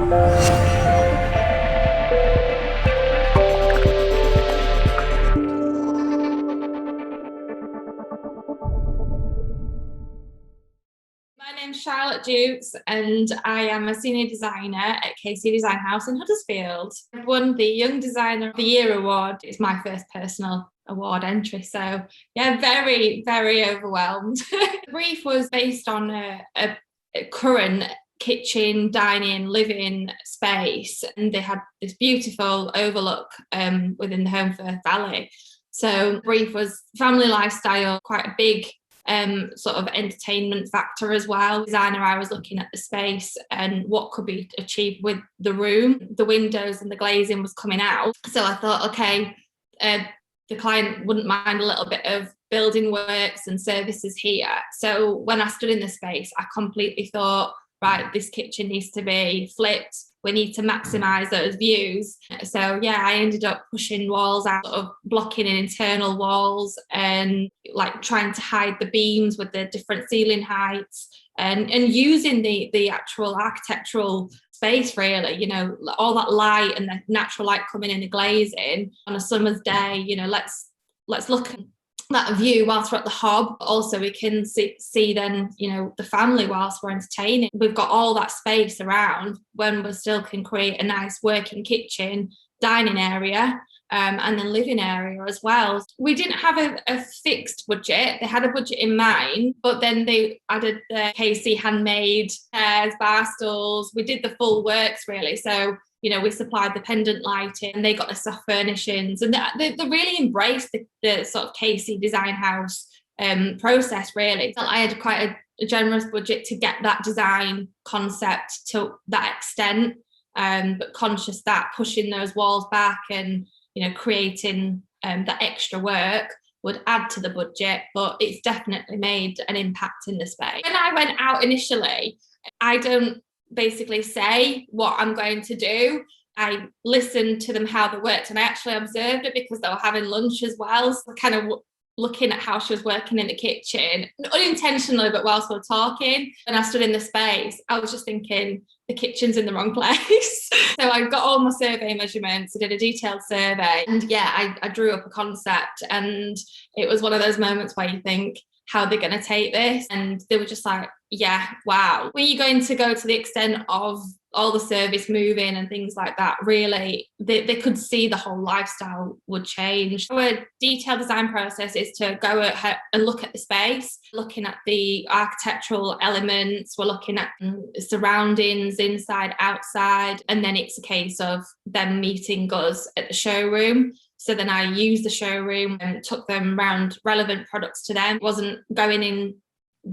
My name's Charlotte Jewkes and I am a senior designer at Kbsa Design House in Huddersfield. I've won the Young Designer of the Year award. It's my first personal award entry, so yeah, very, very overwhelmed. The brief was based on a current kitchen, dining, living space, and they had this beautiful overlook within the Holmfirth Valley. So the brief was family lifestyle, quite a big sort of entertainment factor as well. Designer, I was looking at the space and what could be achieved with the room. The windows and the glazing was coming out. So I thought, okay, the client wouldn't mind a little bit of building works and services here. So when I stood in the space, I completely thought, right, this kitchen needs to be flipped. We need to maximise those views. So yeah, I ended up pushing walls out, sort of blocking in internal walls and like trying to hide the beams with the different ceiling heights and using the actual architectural space really, you know, all that light and the natural light coming in the glazing on a summer's day, you know, let's look at that view whilst we're at the hob. Also, we can see then, you know, the family whilst we're entertaining. We've got all that space around when we still can create a nice working kitchen, dining area, and then living area as well. We didn't have a fixed budget. They had a budget in mind, but then they added the Kbsa handmade chairs, bar stools. We did the full works really. So, you know, we supplied the pendant lighting and they got the soft furnishings, and they really embraced the sort of Kbsa Design House process really. I had quite a generous budget to get that design concept to that extent, but conscious that pushing those walls back and, you know, creating that extra work would add to the budget, but it's definitely made an impact in the space. When I went out initially, I don't basically say what I'm going to do. I listened to them how they worked, and I actually observed it because they were having lunch as well. So kind of looking at how she was working in the kitchen, unintentionally, but whilst we were talking, and I stood in the space, I was just thinking, the kitchen's in the wrong place. So I got all my survey measurements, I did a detailed survey, and yeah, I drew up a concept, and it was one of those moments where you think, how they're going to take this? And they were just like, yeah, wow. When you're going to go to the extent of all the service moving and things like that, really, they could see the whole lifestyle would change. Our detailed design process is to go and look at the space, looking at the architectural elements, we're looking at surroundings, inside, outside, and then it's a case of them meeting us at the showroom. So then I used the showroom and took them around relevant products to them. It wasn't going in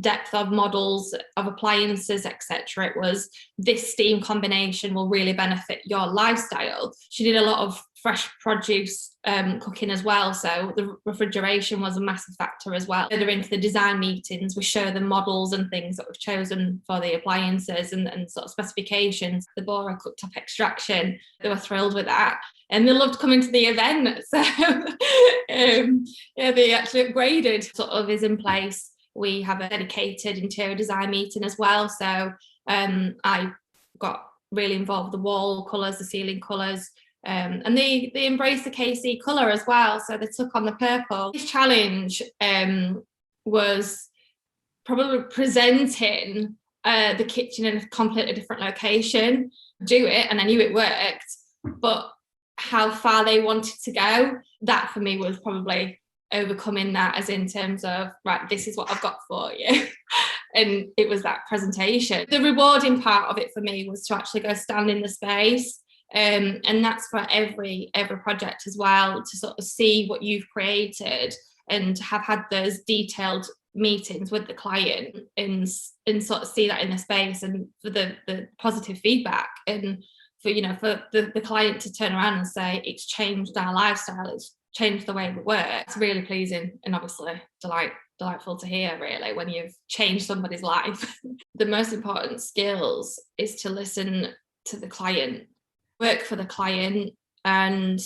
depth of models of appliances, etc. It was, this steam combination will really benefit your lifestyle. She did a lot of fresh produce cooking as well, so the refrigeration was a massive factor as well. Further into the design meetings, we show them models and things that we've chosen for the appliances and sort of specifications. The Bora cooktop extraction, they were thrilled with that. And they loved coming to the event. So yeah, they actually upgraded. Sort of is in place. We have a dedicated interior design meeting as well. So I got really involved with the wall colours, the ceiling colours, and they embraced the Kbsa colour as well. So they took on the purple. This challenge was probably presenting the kitchen in a completely different location. Do it, and I knew it worked, but how far they wanted to go, that for me was probably overcoming that, as in terms of, right, this is what I've got for you. And it was that presentation. The rewarding part of it for me was to actually go stand in the space, and that's for every project as well, to sort of see what you've created and have had those detailed meetings with the client and sort of see that in the space, and for the positive feedback, and for, you know, for the client to turn around and say, it's changed our lifestyle, it's changed the way we work. It's really pleasing and obviously delightful to hear, really, when you've changed somebody's life. The most important skills is to listen to the client, work for the client, and,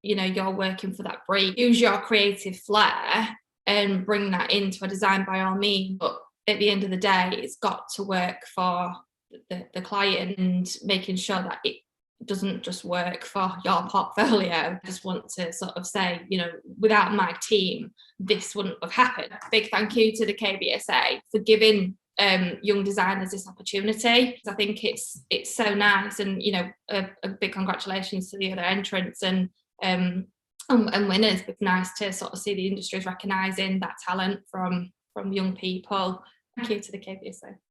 you know, you're working for that brief. Use your creative flair and bring that into a design by all means, but at the end of the day, it's got to work for the client and making sure that it doesn't just work for your portfolio. I just want to sort of say, without my team, this wouldn't have happened. Big thank you to the Kbsa for giving young designers this opportunity. I think it's so nice, and a big congratulations to the other entrants and winners. It's nice to sort of see the industries recognising that talent from young people. Thank you to the Kbsa.